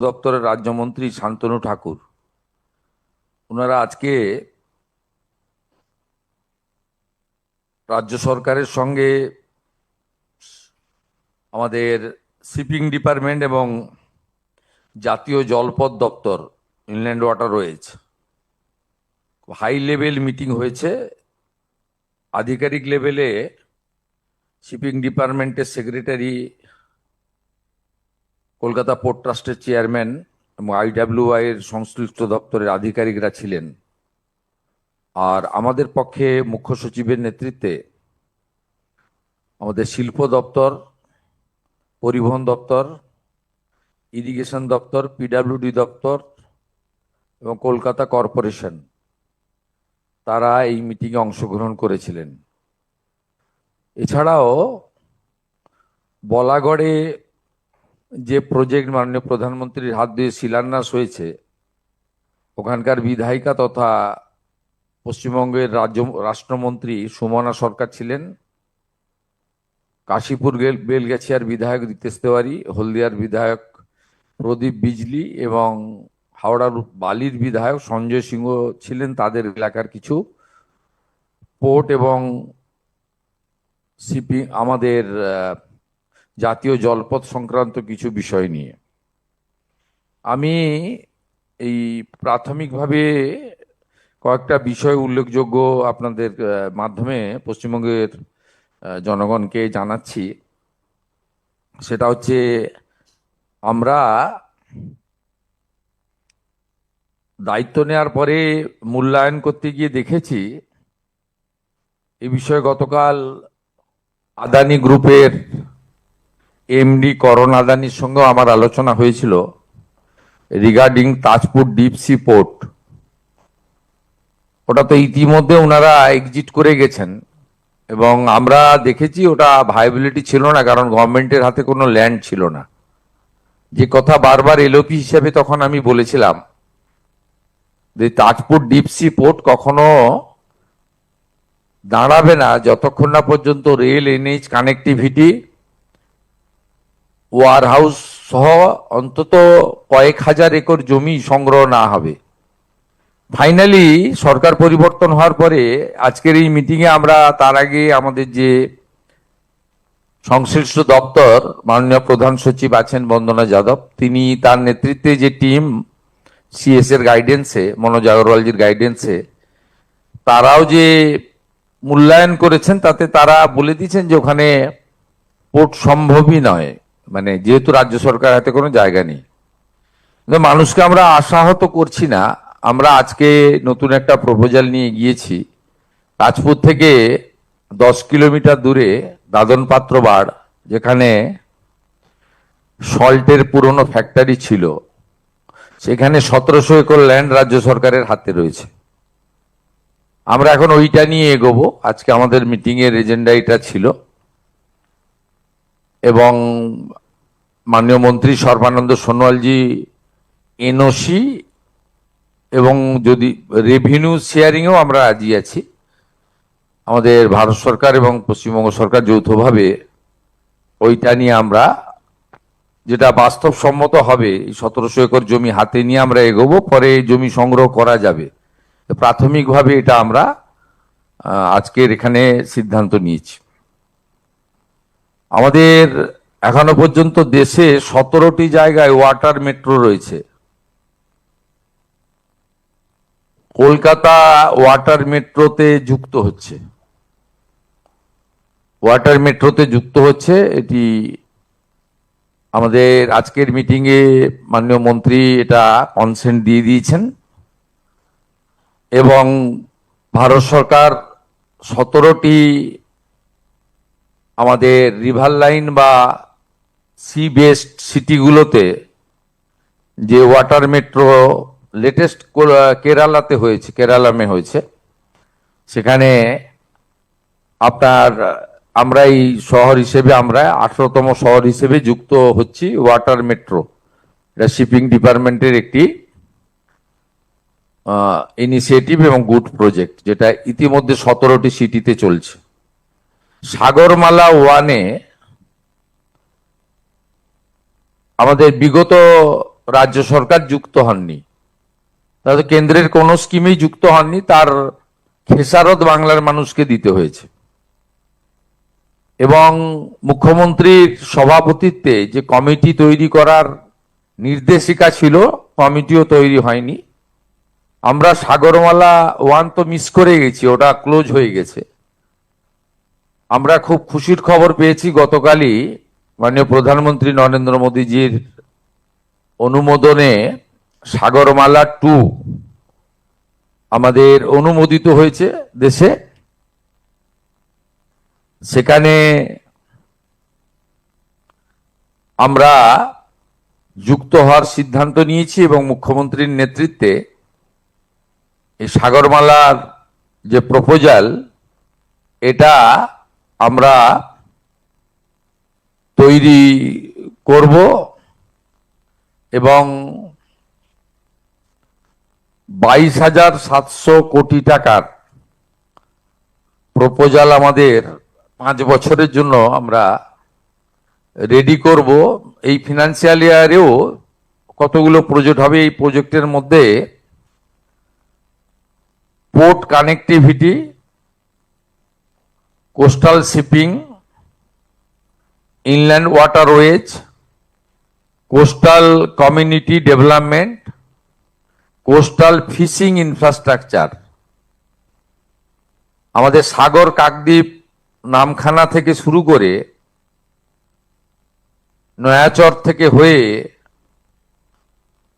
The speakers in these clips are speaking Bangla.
দপ্তরের রাজ্যমন্ত্রী শান্তনু ঠাকুর ওনারা আজকে রাজ্য সরকারের সঙ্গে আমাদের শিপিং ডিপার্টমেন্ট এবং জাতীয় জলপথ দপ্তর inland waterways high level meeting হয়েছে। আধিকারিক লেভেলে শিপিং ডিপার্টমেন্টের সেক্রেটারি, কলকাতা পোর্ট ট্রাস্টের চেয়ারম্যান এবং আইডব্লিউআই এর সংশ্লিষ্ট দপ্তরের আধিকারিকরা ছিলেন। আর আমাদের পক্ষে মুখ্য সচিবের নেতৃত্বে আমাদের শিল্প দপ্তর, পরিবহন দপ্তর, ইরিগেশন দপ্তর, পিডব্লিউডি দপ্তর এবং কলকাতা কর্পোরেশন তারা এই মিটিংয়ে অংশগ্রহণ করেছিলেন। এছাড়াও বলাগড়ে যে প্রজেক্ট মাননীয় প্রধানমন্ত্রীর হাত দিয়ে শিলান্যাস হয়েছে, ওখানকার বিধায়িকা তথা পশ্চিমবঙ্গের রাষ্ট্রমন্ত্রী সুমনা সরকার ছিলেন। কাশীপুর বেলগাছিয়ার বিধায়ক রিতেশ তেওয়ারি, হলদিয়ার বিধায়ক প্রদীপ বিজলি এবং হাওড়ার বালির বিধায়ক সঞ্জয় সিংহ ছিলেন। তাদের এলাকার কিছু পোর্ট এবং শিপিং আমাদের জাতীয় জলপথ সংক্রান্ত কিছু বিষয় নিয়ে আমি এই প্রাথমিকভাবে কয়েকটা বিষয় উল্লেখযোগ্য আপনাদের মাধ্যমে পশ্চিমবঙ্গের জনগণকে জানাচ্ছি। সেটা হচ্ছে, আমরা দায়িত্ব নেওয়ার পরে মূল্যায়ন করতে গিয়ে দেখেছি এই বিষয়ে গতকাল আদানি গ্রুপের এমডি করণ আদানির সঙ্গেও আমার আলোচনা হয়েছিল regarding Tajpur deep sea port. ওটা তো ইতিমধ্যে ওনারা এক্সিট করে গেছেন এবং আমরা দেখেছি ওটা ভাইবিলিটি ছিল না, কারণ গভর্নমেন্টের হাতে কোনো ল্যান্ড ছিল না। যে কথা বারবার এলওপি হিসেবে তখন আমি বলেছিলাম যে তাজপুর ডিপ সি পোর্ট কখনো দাঁড়াবে না যতক্ষণ না পর্যন্ত rail, NH connectivity, warehouse সহ অন্তত কয়েক হাজার একর জমি সংগ্রহ না হবে। ফাইনালি সরকার পরিবর্তন হওয়ার পরে আজকের এই মিটিংয়ে আমরা তার আগে আমাদের যে সংশ্লিষ্ট দপ্তর মাননীয় প্রধান সচিব আছেন বন্দনা যাদব, তিনি তার নেতৃত্বে যে টিম সিএস এর গাইডেন্সে, মনোজ আগরওয়ালজির গাইডেন্সে তারাও যে মূল্যায়ন করেছেন, তাতে তারা বলে দিয়েছেন যে ওখানে পোর্ট সম্ভবই নয়, মানে যেহেতু রাজ্য সরকার হাতে কোনো জায়গা নেই। কিন্তু মানুষকে আমরা আশাহত করছি না। আমরা আজকে নতুন একটা প্রপোজাল নিয়ে গিয়েছি। তাজপুর থেকে 10 কিলোমিটার দূরে দাদন পাত্র বাড়, যেখানে সল্টের পুরনো ফ্যাক্টরি ছিল, সেখানে 1700 একর ল্যান্ড রাজ্য সরকারের হাতে রয়েছে। আমরা এখন ওইটা নিয়ে এগোবো। আজকে আমাদের মিটিং এর এজেন্ডা এটা ছিল এবং মাননীয় মন্ত্রী সর্বানন্দ সোনোয়ালজি এনওসি এবং যদি রেভিনিউ শেয়ারিংও আমরা রাজি আছি। আমাদের ভারত সরকার এবং পশ্চিমবঙ্গ সরকার যৌথভাবে ওইটা নিয়ে আমরা যেটা বাস্তবসম্মত হবে, 1700 একর জমি হাতে নিয়ে আমরা এগোবো। পরে জমি সংগ্রহ করা যাবে। প্রাথমিকভাবে এটা আমরা আজকের এখানে সিদ্ধান্ত নিয়েছি। আমাদের এখনো পর্যন্ত দেশে 17টি জায়গায় ওয়াটার মেট্রো রয়েছে। কলকাতা ওয়াটার মেট্রোতে যুক্ত হচ্ছে। এটি আমাদের আজকের মিটিংয়ে মাননীয় মন্ত্রী এটা কনসেন্ট দিয়ে দিয়েছেন এবং ভারত সরকার 17টি আমাদের রিভার লাইন বা সি বেসড সিটিগুলোতে যে ওয়াটার মেট্রো লেটেস্ট কেরালাতে হয়েছে, কেরালামে হয়েছে, সেখানে আপনার আমরা এই শহর হিসেবে আমরা 18তম শহর হিসেবে যুক্ত হচ্ছি ওয়াটার মেট্রো। এটা শিপিং ডিপার্টমেন্টের একটি ইনিশিয়েটিভ এবং গুড প্রজেক্ট, যেটা ইতিমধ্যে 17টি সিটিতে চলছে। সাগরমালা ওয়ানে আমাদের বিগত রাজ্য সরকার যুক্ত হননি, তাহলে কেন্দ্রের কোন স্কিমেই যুক্ত হননি, তার খেসারত বাংলার মানুষকে দিতে হয়েছে। এবং মুখ্যমন্ত্রীর সভাপতিত্বে যে কমিটি তৈরি করার নির্দেশিকা ছিল, কমিটিও তৈরি হয়নি। আমরা সাগরমালা 1 তো মিস করে গেছি, ওটা ক্লোজ হয়ে গেছে। আমরা খুব খুশির খবর পেয়েছি গতকালই মাননীয় প্রধানমন্ত্রী নরেন্দ্র মোদীজির অনুমোদনে সাগরমালা 2 আমাদের অনুমোদিত হয়েছে দেশে। সেখানে আমরা যুক্ত হওয়ার সিদ্ধান্ত নিয়েছি এবং মুখ্যমন্ত্রীর নেতৃত্বে এই সাগরমালার যে প্রপোজাল, এটা আমরা তৈরি করব এবং 22,700 কোটি টাকার প্রপোজাল আমাদের 5 বছরের জন্য আমরা রেডি করব। এই ফিনান্সিয়াল ইয়ারেও কতগুলো প্রজেক্ট হবে। এই প্রজেক্টের মধ্যে port connectivity, coastal shipping, inland waterways, coastal community development, coastal fishing infrastructure. আমাদের সাগর কাকদ্বীপ নামখানা থেকে শুরু করে নয়াচর থেকে হয়ে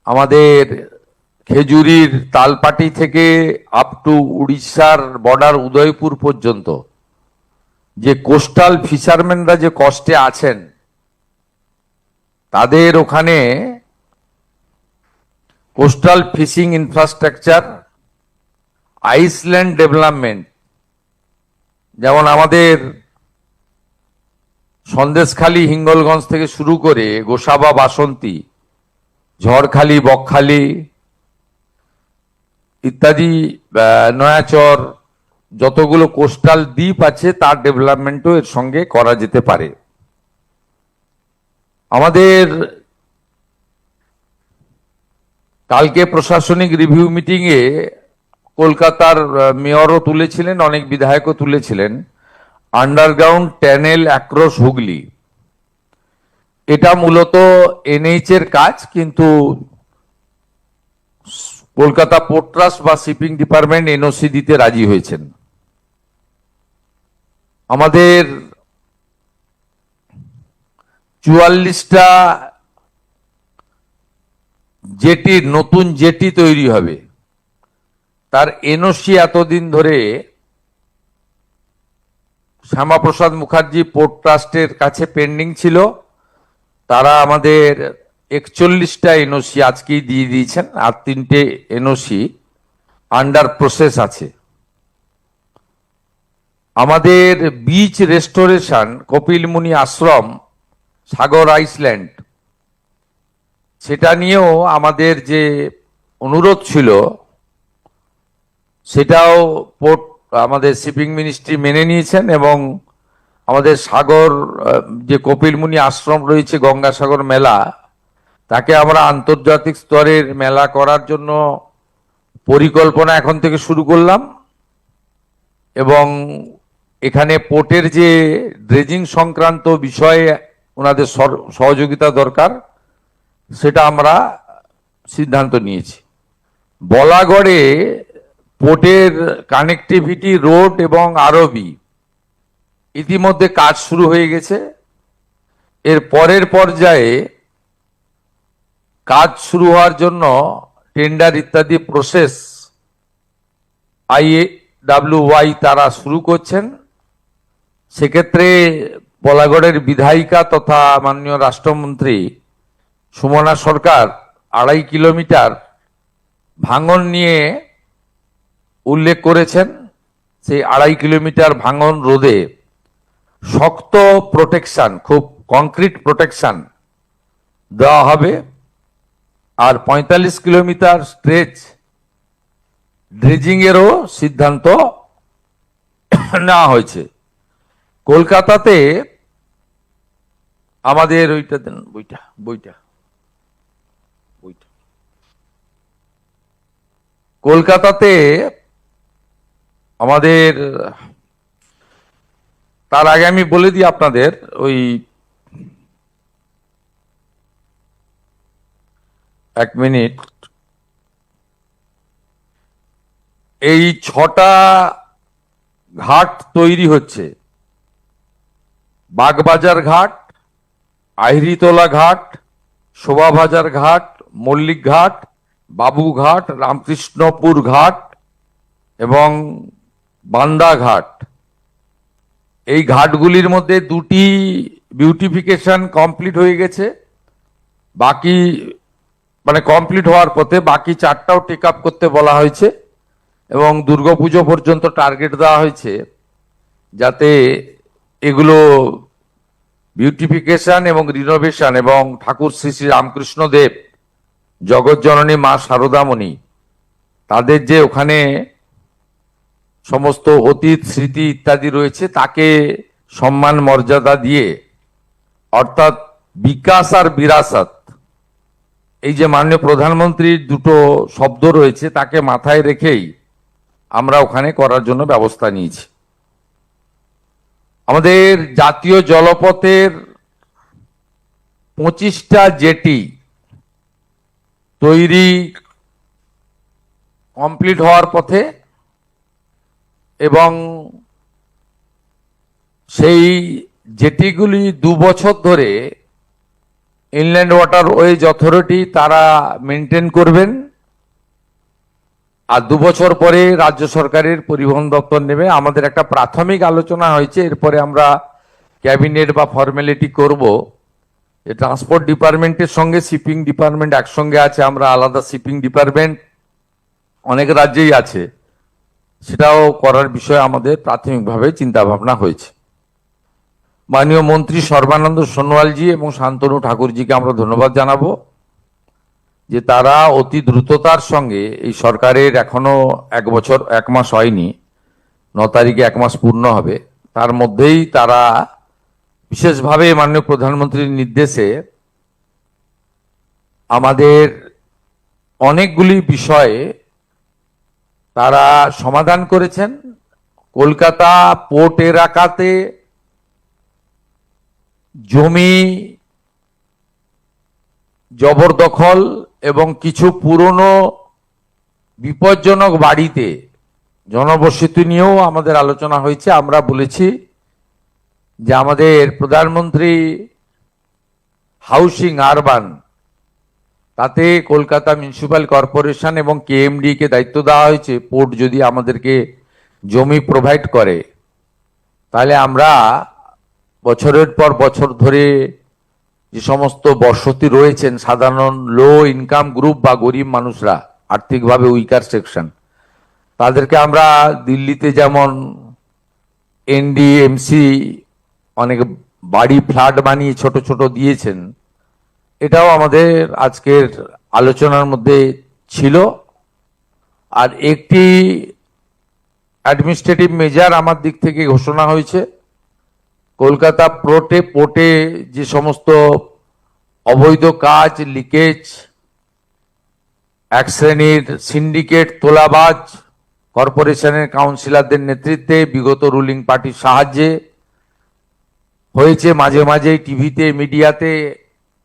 আমাদের খেজুরির তালপাটি থেকে আপ টু উড়িষ্যার বর্ডার উদয়পুর পর্যন্ত যে কোস্টাল ফিশারম্যানরা যে কষ্টে আছেন, তাদের ওখানে coastal fishing infrastructure, island development, যেমন আমাদের সন্দেশখালী হিঙ্গলগঞ্জ থেকে শুরু করে গোসাবা বাসন্তী, ঝড়খালি বকখালি ইত্যাদি নয়াচর, যতগুলো কোস্টাল দ্বীপ আছে তার ডেভেলপমেন্টও এর সঙ্গে করা যেতে পারে। আমাদের কালকে প্রশাসনিক রিভিউ মিটিং এ কলকাতার মেয়রও তুলেছিলেন, অনেক বিধায়কও তুলেছিলেন, আন্ডারগ্রাউন্ড টানেল অ্যাক্রস হুগলি। এটা মূলত এনএইচ এর কাজ, কিন্তু কলকাতা পোর্ট ট্রাস্ট বা শিপিং ডিপার্টমেন্ট এনওসি দিতে রাজি হয়েছেন। আমাদের 44টা জেটি, নতুন জেটি তৈরি হবে, তার এনওসি এতদিন ধরে শ্যামাপ্রসাদ মুখার্জি পোর্ট ট্রাস্টের কাছে পেন্ডিং ছিল। তারা আমাদের 41টা এনওসি আজকেই দিয়ে দিয়েছেন, আর 3টে এনওসি আন্ডার প্রসেস আছে। আমাদের বিচ রেস্টোরেশন কপিলমুনি আশ্রম সাগর আইসল্যান্ড, সেটা নিয়েও আমাদের যে অনুরোধ ছিল সেটাও পোর্ট আমাদের শিপিং মিনিস্ট্রি মেনে নিয়েছেন এবং আমাদের সাগর যে কপিলমুনি আশ্রম রয়েছে, গঙ্গাসাগর মেলা, তাকে আমরা আন্তর্জাতিক স্তরের মেলা করার জন্য পরিকল্পনা এখন থেকে শুরু করলাম। এবং এখানে পোর্টের যে ড্রেজিং সংক্রান্ত বিষয়ে ওনাদের সহযোগিতা দরকার, সেটা আমরা সিদ্ধান্ত নিয়েছি। বলাগড়ে পোর্টের কানেক্টিভিটি রোড এবং আরবি ইতিমধ্যে কাজ শুরু হয়ে গেছে। এর পরের পর্যায়ে কাজ শুরু হওয়ার জন্য টেন্ডার ইত্যাদি প্রসেস IAWY তারা শুরু করছেন। সেক্ষেত্রে বলাগড়ের বিধায়িকা তথা মাননীয় রাষ্ট্রমন্ত্রী সুমনা সরকার 2.5 কিলোমিটার ভাঙন নিয়ে উল্লেখ করেছেন। সেই 2.5 কিলোমিটার ভাঙন রোধে শক্ত প্রোটেকশন, খুব কংক্রিট প্রোটেকশন দেওয়া হবে। আর 45 কিলোমিটার স্ট্রেচ ড্রেজিং এরও সিদ্ধান্ত নেওয়া হয়েছে। কলকাতাতে আমাদের ওইটা দেন, বইটা কলকাতাতে আমাদের, তার আগে আমি বলে দিই আপনাদের, ওই এক মিনিট, এই 6টা ঘাট তৈরি হচ্ছে: বাগবাজার ঘাট, আহিরিতলা ঘাট, শোভাবাজার ঘাট, মল্লিক ঘাট, বাবুঘাট, রামকৃষ্ণপুর ঘাট এবং বান্দা ঘাট। এই ঘাটগুলির মধ্যে 2টি বিউটিফিকেশন কমপ্লিট হয়ে গেছে, বাকি মানে কমপ্লিট হওয়ার পথে, বাকি 4টাও টেক আপ করতে বলা হয়েছে এবং দুর্গাপুজো পর্যন্ত টার্গেট দেওয়া হয়েছে যাতে এগুলো বিউটিফিকেশন এবং রিনোভেশন এবং ঠাকুর শ্রী শ্রী রামকৃষ্ণ দেব, জগৎজননী মা শারদামণি, তাদের যে ওখানে সমস্ত অতীত স্মৃতি ইত্যাদি রয়েছে তাকে সম্মান মর্যাদা দিয়ে, অর্থাৎ বিকাশ আর বিরাসত, এই যে মাননীয় প্রধানমন্ত্রীর দুটো শব্দ রয়েছে তাকে মাথায় রেখেই আমরা ওখানে করার জন্য ব্যবস্থা নিয়েছি। আমাদের জাতীয় জলপথের 25টা জেটি তৈরি কমপ্লিট হওয়ার পথে এবং সেই জেটিগুলি 2 বছর ধরে ইনল্যান্ড ওয়াটারওয়েজ অথরিটি তারা মেনটেন করবেন, আর 2 বছর পরে রাজ্য সরকারের পরিবহন দপ্তর নেবে। আমাদের একটা প্রাথমিক আলোচনা হয়েছে, এরপরে আমরা ক্যাবিনেট বা ফর্মালিটি করব। ট্রান্সপোর্ট ডিপার্টমেন্টের সঙ্গে শিপিং ডিপার্টমেন্ট একসঙ্গে আছে, আমরা আলাদা শিপিং ডিপার্টমেন্ট অনেক রাজ্যেই আছে, সেটাও করার বিষয়ে আমাদের প্রাথমিকভাবে চিন্তা ভাবনা হয়েছে। মাননীয় মন্ত্রী সর্বানন্দ সোনোয়ালজি এবং শান্তনু ঠাকুরজিকে আমরা ধন্যবাদ জানাবো যে তারা অতি দ্রুততার সঙ্গে, এই সরকারের এখনো 1 বছর 1 মাস হয়নি, 9 তারিখে 1 মাস পূর্ণ হবে, তার মধ্যেই তারা বিশেষভাবে মাননীয় প্রধানমন্ত্রীর নির্দেশে আমাদের অনেকগুলি বিষয়ে তারা সমাধান করেছেন। কলকাতা পোর্ট এলাকাতে জমি জবরদখল এবং কিছু পুরনো বিপজ্জনক বাড়িতে জনবসতি নিয়েও আমাদের আলোচনা হয়েছে। আমরা বলেছি যে আমাদের প্রধানমন্ত্রী হাউসিং আরবান, তাতে কলকাতা মিউনিসিপ্যাল কর্পোরেশন এবং কেএমডি কে দায়িত্ব দেওয়া হয়েছে, পোর্ট যদি আমাদেরকে জমি প্রোভাইড করে তাহলে আমরা বছরের পর বছর ধরে যে সমস্ত বসতি রয়েছেন, সাধারণ লো ইনকাম গ্রুপ বা গরিব মানুষরা, আর্থিকভাবে উইকার সেকশন, তাদেরকে আমরা দিল্লিতে যেমন এনডিএমসি অনেক বাড়ি ফ্ল্যাট বানিয়ে ছোট ছোট দিয়েছেন, এটাও আমাদের আজকের আলোচনার মধ্যে ছিল। আর একটি অ্যাডমিনিস্ট্রেটিভ মেজার আমার দিক থেকে ঘোষণা হয়েছে, কলকাতা পোর্টে যে সমস্ত অবৈধ কাজ, লিকেজ, এক শ্রেণীর সিন্ডিকেট, তোলাবাজ কর্পোরেশনের কাউন্সিলরদের নেতৃত্বে বিগত রুলিং পার্টির সাহায্যে হয়েছে, মাঝে মাঝে টিভিতে মিডিয়াতে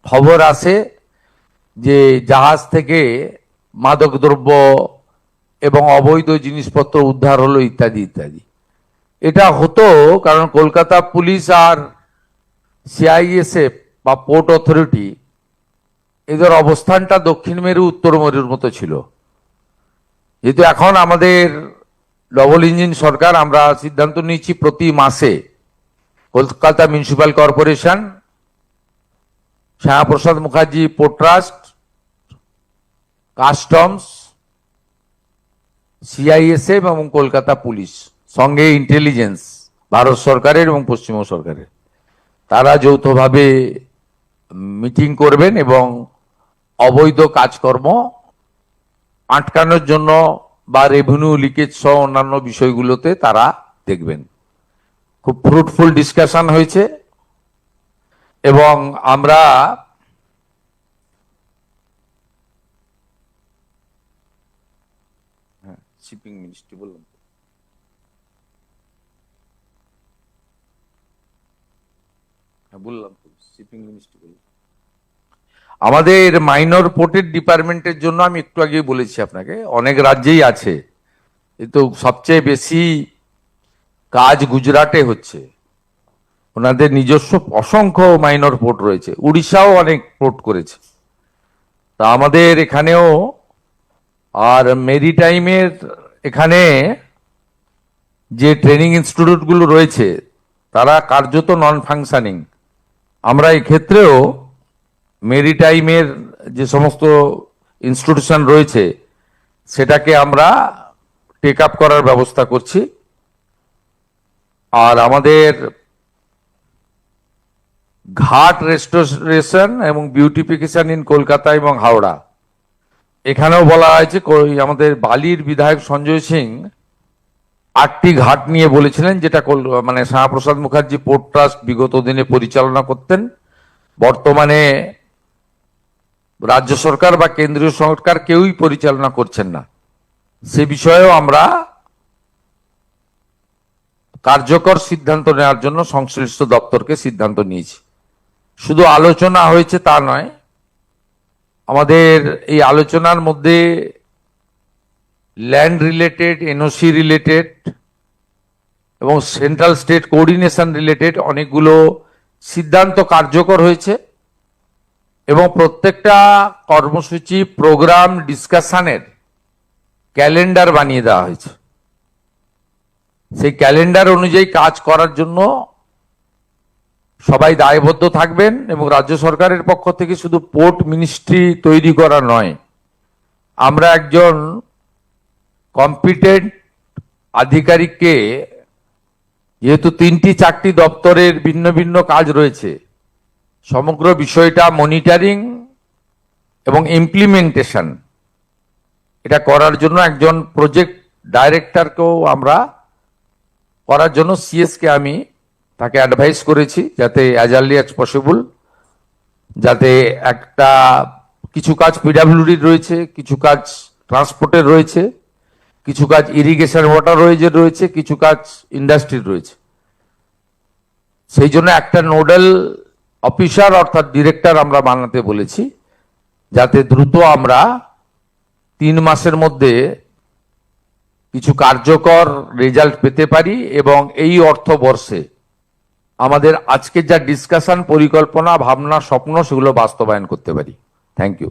খবর আসে যে জাহাজ থেকে মাদকদ্রব্য এবং অবৈধ জিনিসপত্র উদ্ধার হলো ইত্যাদি ইত্যাদি। এটা হতো কারণ কলকাতা পুলিশ আর সিআইএসএফ বা পোর্ট অথরিটি, এদের অবস্থানটা দক্ষিণ মেরু উত্তর মেরুর মতো ছিল। যেহেতু এখন আমাদের ডবল ইঞ্জিন সরকার, আমরা সিদ্ধান্ত নিয়েছি প্রতি মাসে Kolkata municipal corporation, Shyamaprasad Mukherjee port trust, customs, CISF এবং কলকাতা পুলিশ, সঙ্গে ইন্টেলিজেন্স ভারত সরকারের এবং পশ্চিমবঙ্গ সরকারের, তারা যৌথভাবে মিটিং করবেন এবং অবৈধ কাজকর্ম আটকানোর জন্য বা রেভিনিউ লিকেজ সহ অন্যান্য বিষয়গুলোতে তারা দেখবেন। খুব ফ্রুটফুল ডিসকাশন হয়েছে এবং আমরা শিপিং মিনিস্ট্রি বললাম তো। হ্যাঁ বললাম তো, শিপিং মিনিস্ট্রি বললাম। আমাদের মাইনর পোর্টের ডিপার্টমেন্টের জন্য আমি একটু আগেই বলেছি আপনাকে, অনেক রাজ্যেই আছে, কিন্তু সবচেয়ে বেশি কাজ গুজরাটে হচ্ছে। ওনাদের নিজস্ব অসংখ্য মাইনর পোর্ট রয়েছে, উড়িষ্যাও অনেক পোর্ট করেছে। তা আমাদের এখানেও, আর মেরিটাইমের এখানে যে ট্রেনিং ইনস্টিটিউটগুলো রয়েছে তারা কার্যত নন ফাংশনিং। আমরা এক্ষেত্রেও মেরিটাইমের যে সমস্ত ইনস্টিটিউশন রয়েছে সেটাকে আমরা টেক আপ করার ব্যবস্থা করছি। আর আমাদের ঘাট রেস্টোরেশন এবং বিউটিফিকেশন ইন কলকাতা এবং হাওড়া, এখানেও বলা হয়েছে আমাদের বালির বিধায়ক সঞ্জয় সিং 8টি ঘাট নিয়ে বলেছিলেন, যেটা মানে শ্যামাপ্রসাদ মুখার্জি পোর্ট ট্রাস্ট বিগত দিনে পরিচালনা করতেন। বর্তমানে রাজ্য সরকার বা কেন্দ্রীয় সরকার কেউই পরিচালনা করছেন না। সে বিষয়েও আমরা কার্যকর সিদ্ধান্ত নেওয়ার জন্য সংশ্লিষ্ট দপ্তরকে সিদ্ধান্ত নিয়েছি। শুধু আলোচনা হয়েছে তা নয়, আমাদের এই আলোচনার মধ্যে ল্যান্ড রিলেটেড, এনওসি রিলেটেড এবং সেন্ট্রাল স্টেট কোঅর্ডিনেশন রিলেটেড অনেকগুলো সিদ্ধান্ত কার্যকর হয়েছে এবং প্রত্যেকটা কর্মসূচি, প্রোগ্রাম, ডিসকাশনের ক্যালেন্ডার বানিয়ে দেওয়া হয়েছে। সেই ক্যালেন্ডার অনুযায়ী কাজ করার জন্য সবাই দায়বদ্ধ থাকবেন এবং রাজ্য সরকারের পক্ষ থেকে শুধু পোর্ট মিনিস্ট্রি তৈরি করা নয়, আমরা একজন কম্পিটেন্ট আধিকারিককে, যেহেতু 3-4টি দপ্তরের ভিন্ন ভিন্ন কাজ রয়েছে, সমগ্র বিষয়টা মনিটরিং এবং ইমপ্লিমেন্টেশন এটা করার জন্য একজন প্রজেক্ট ডাইরেক্টরকেও আমরা করার জন্য সিএসকে আমি তাকে অ্যাডভাইস করেছি, যাতে অ্যাজ আর্লি অ্যাজ পসিবল, যাতে একটা কিছু কাজ পিডাব্লিউডির রয়েছে, কিছু কাজ ট্রান্সপোর্টের রয়েছে, কিছু কাজ ইরিগেশন ওয়াটারওয়েজের রয়েছে, কিছু কাজ ইন্ডাস্ট্রির রয়েছে। সেই জন্য একটা নোডাল অফিসার অর্থাৎ ডিরেক্টর আমরা বানাতে বলেছি, যাতে দ্রুত আমরা 3 মাসের মধ্যে কিছু কার্যকর রেজাল্ট পেতে পারি এবং এই অর্থবর্ষে আমাদের আজকে যা ডিসকাশন, পরিকল্পনা, ভাবনা, স্বপ্ন সেগুলো বাস্তবায়ন করতে পারি। Thank you.